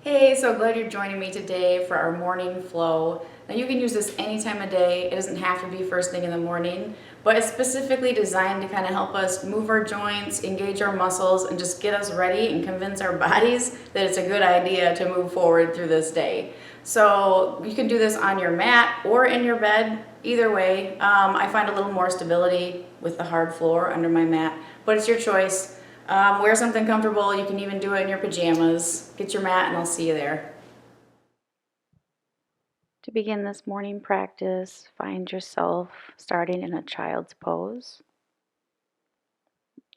Hey, so glad you're joining me today for our morning flow. Now, you can use this any time of day. It doesn't have to be first thing in the morning, but it's specifically designed to kind of help us move our joints, engage our muscles, and just get us ready and convince our bodies that it's a good idea to move forward through this day. So, you can do this on your mat or in your bed. Either way, I find a little more stability with the hard floor under my mat, but it's your choice. Wear something comfortable. You can even do it in your pajamas. Get your mat and I'll see you there. To begin this morning practice, find yourself starting in a child's pose.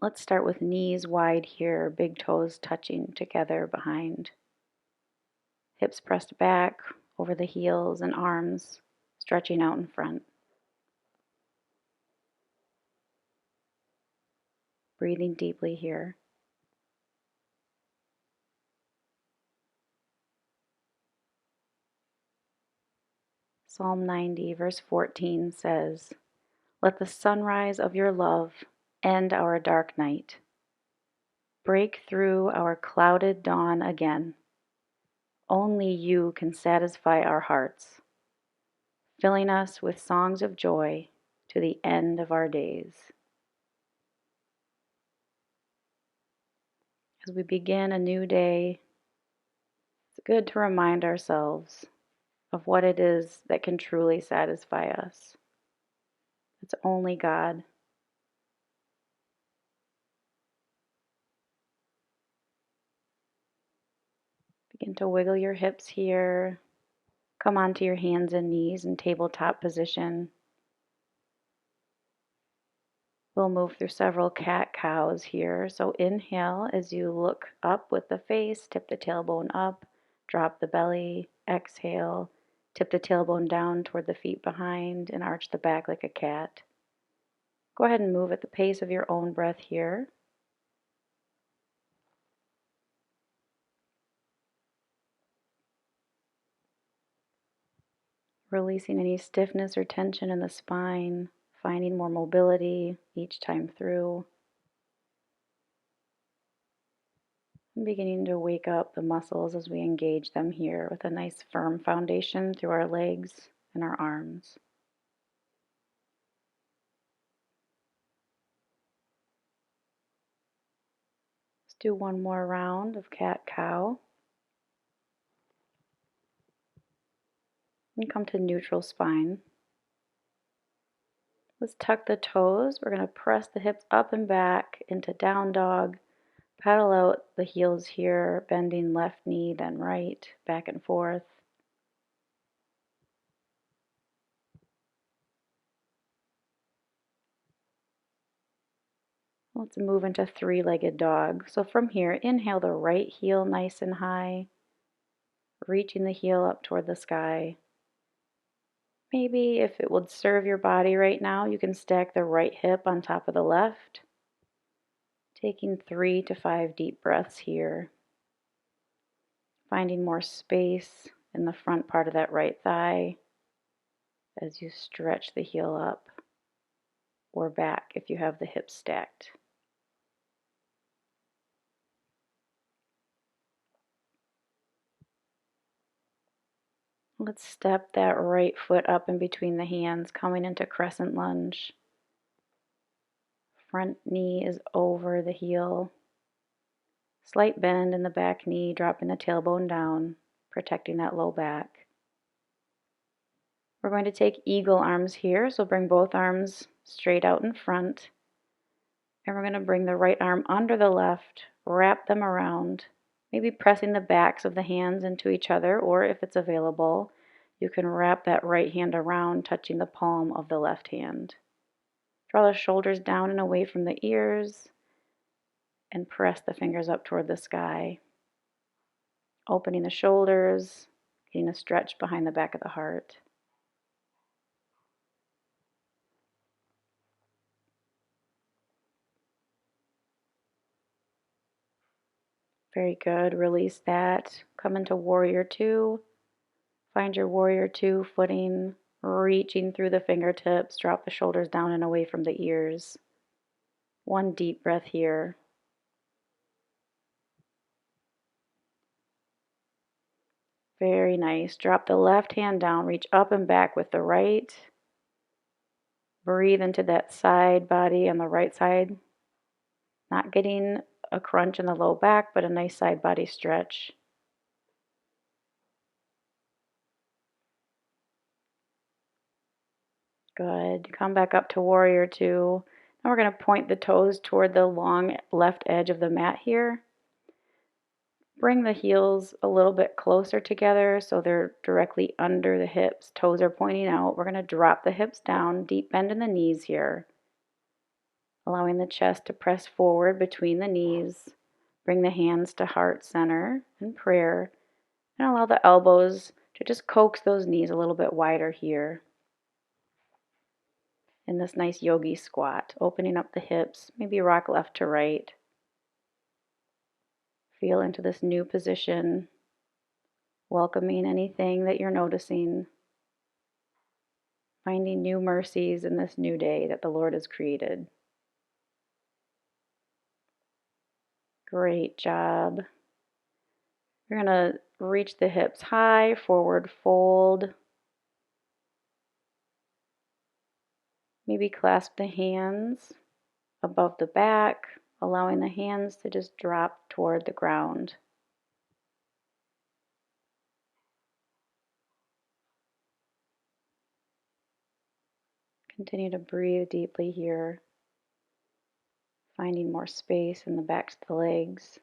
Let's start with knees wide here, big toes touching together behind. Hips pressed back over the heels and arms stretching out in front. Breathing deeply here. Psalm 90, verse 14 says, "Let the sunrise of your love end our dark night. Break through our clouded dawn again. Only you can satisfy our hearts, filling us with songs of joy to the end of our days." As we begin a new day, it's good to remind ourselves of what it is that can truly satisfy us. It's only God. Begin to wiggle your hips here. Come onto your hands and knees in tabletop position. We'll move through several cat-cows here. So inhale as you look up with the face, tip the tailbone up, drop the belly. Exhale, tip the tailbone down toward the feet behind and arch the back like a cat. Go ahead and move at the pace of your own breath here. Releasing any stiffness or tension in the spine, finding more mobility each time through. And beginning to wake up the muscles as we engage them here with a nice firm foundation through our legs and our arms. Let's do one more round of cat-cow. And come to neutral spine. Let's tuck the toes. We're going to press the hips up and back into down dog. Paddle out the heels here, bending left knee, then right, back and forth. Let's move into three-legged dog. So from here, inhale the right heel nice and high, reaching the heel up toward the sky. Maybe if it would serve your body right now, you can stack the right hip on top of the left. Taking 3 to 5 deep breaths here. Finding more space in the front part of that right thigh as you stretch the heel up or back if you have the hips stacked. Let's step that right foot up in between the hands, coming into crescent lunge. Front knee is over the heel. Slight bend in the back knee, dropping the tailbone down, protecting that low back. We're going to take eagle arms here, so bring both arms straight out in front. And we're going to bring the right arm under the left, wrap them around, maybe pressing the backs of the hands into each other, or if it's available, you can wrap that right hand around, touching the palm of the left hand. Draw the shoulders down and away from the ears, and press the fingers up toward the sky. Opening the shoulders, getting a stretch behind the back of the heart. Very good. Release that. Come into warrior two. Find your warrior two footing, reaching through the fingertips. Drop the shoulders down and away from the ears. One deep breath here. Very nice. Drop the left hand down, reach up and back with the right. Breathe into that side body on the right side. Not getting a crunch in the low back, but a nice side body stretch. Good. Come back up to warrior two. Now we're going to point the toes toward the long left edge of the mat here. Bring the heels a little bit closer together so they're directly under the hips. Toes are pointing out. We're going to drop the hips down, deep bend in the knees here. Allowing the chest to press forward between the knees. Bring the hands to heart center in prayer. And allow the elbows to just coax those knees a little bit wider here. In this nice yogi squat, opening up the hips, maybe rock left to right. Feel into this new position, welcoming anything that you're noticing, finding new mercies in this new day that the Lord has created. Great job. You're going to reach the hips high, forward fold. Maybe clasp the hands above the back, allowing the hands to just drop toward the ground. Continue to breathe deeply here, finding more space in the backs of the legs.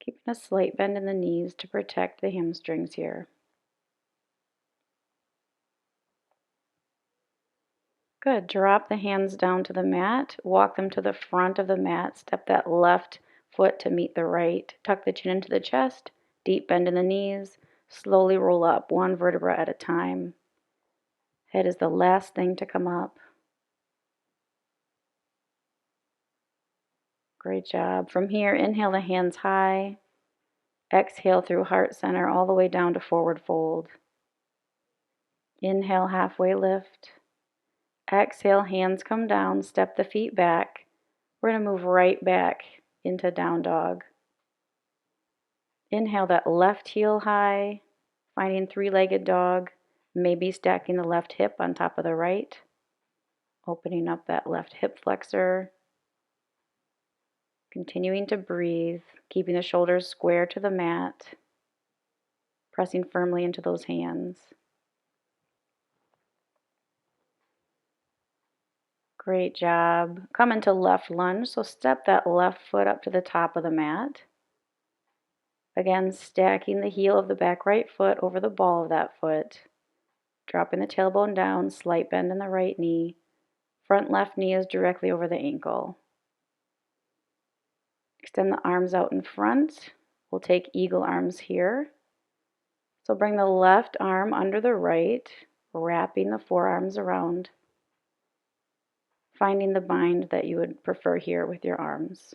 Keeping a slight bend in the knees to protect the hamstrings here. Good. Drop the hands down to the mat. Walk them to the front of the mat. Step that left foot to meet the right. Tuck the chin into the chest. Deep bend in the knees. Slowly roll up, one vertebra at a time. Head is the last thing to come up. Great job. From here, inhale the hands high. Exhale through heart center all the way down to forward fold. Inhale, halfway lift. Exhale, hands come down, step the feet back. We're going to move right back into down dog. Inhale that left heel high, finding three-legged dog, maybe stacking the left hip on top of the right. Opening up that left hip flexor. Continuing to breathe, keeping the shoulders square to the mat. Pressing firmly into those hands. Great job. Come into left lunge, so step that left foot up to the top of the mat. Again, stacking the heel of the back right foot over the ball of that foot. Dropping the tailbone down, slight bend in the right knee. Front left knee is directly over the ankle. Extend the arms out in front. We'll take eagle arms here. So bring the left arm under the right, wrapping the forearms around. Finding the bind that you would prefer here with your arms.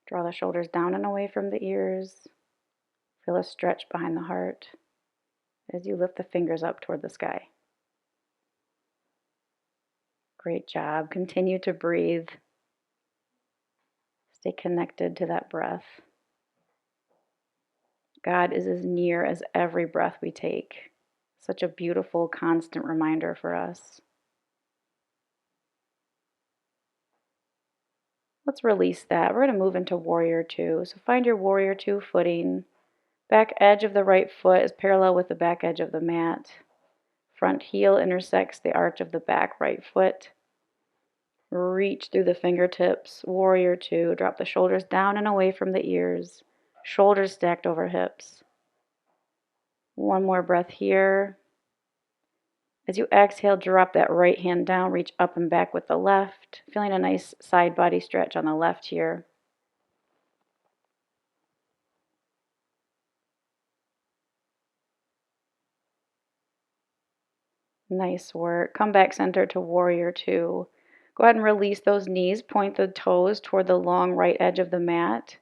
Draw the shoulders down and away from the ears. Feel a stretch behind the heart as you lift the fingers up toward the sky. Great job. Continue to breathe. Stay connected to that breath. God is as near as every breath we take. Such a beautiful, constant reminder for us. Let's release that. We're going to move into warrior two. So find your warrior two footing. Back edge of the right foot is parallel with the back edge of the mat. Front heel intersects the arch of the back right foot. Reach through the fingertips. Warrior two. Drop the shoulders down and away from the ears. Shoulders stacked over hips. One more breath here. As you exhale, drop that right hand down, reach up and back with the left. Feeling a nice side body stretch on the left here. Nice work. Come back center to warrior two. Go ahead and release those knees. Point the toes toward the long right edge of the mat.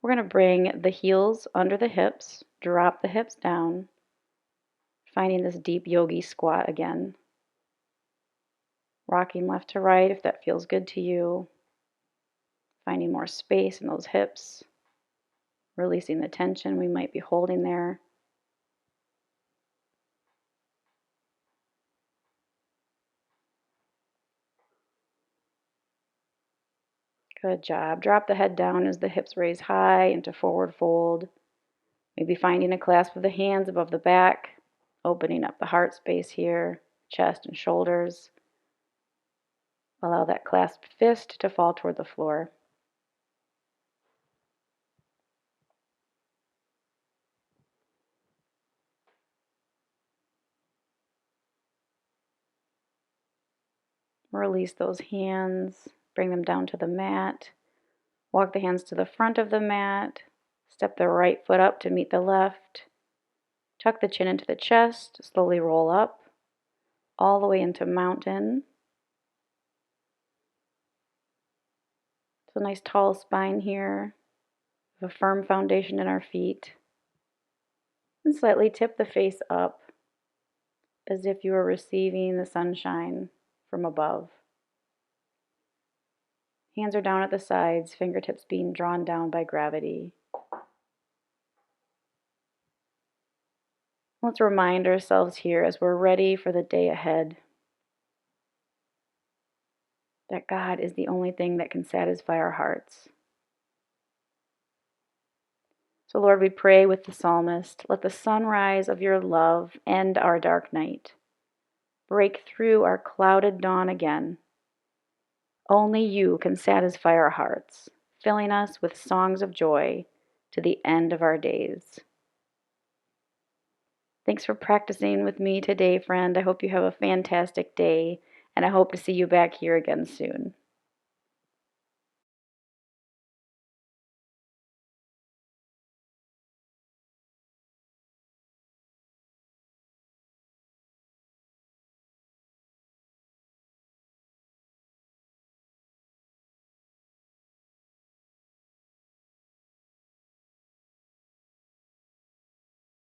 We're going to bring the heels under the hips. Drop the hips down. Finding this deep yogi squat again. Rocking left to right if that feels good to you. Finding more space in those hips, releasing the tension we might be holding there. Good job. Drop the head down as the hips raise high into forward fold. Maybe finding a clasp of the hands above the back, opening up the heart space here, chest and shoulders. Allow that clasped fist to fall toward the floor. Release those hands, bring them down to the mat. Walk the hands to the front of the mat. Step the right foot up to meet the left. Tuck the chin into the chest, slowly roll up, all the way into mountain. It's a nice tall spine here, a firm foundation in our feet. And slightly tip the face up as if you were receiving the sunshine from above. Hands are down at the sides, fingertips being drawn down by gravity. Let's remind ourselves here as we're ready for the day ahead that God is the only thing that can satisfy our hearts. So, Lord, we pray with the psalmist, let the sunrise of your love end our dark night, break through our clouded dawn again. Only you can satisfy our hearts, filling us with songs of joy to the end of our days. Thanks for practicing with me today, friend. I hope you have a fantastic day, and I hope to see you back here again soon.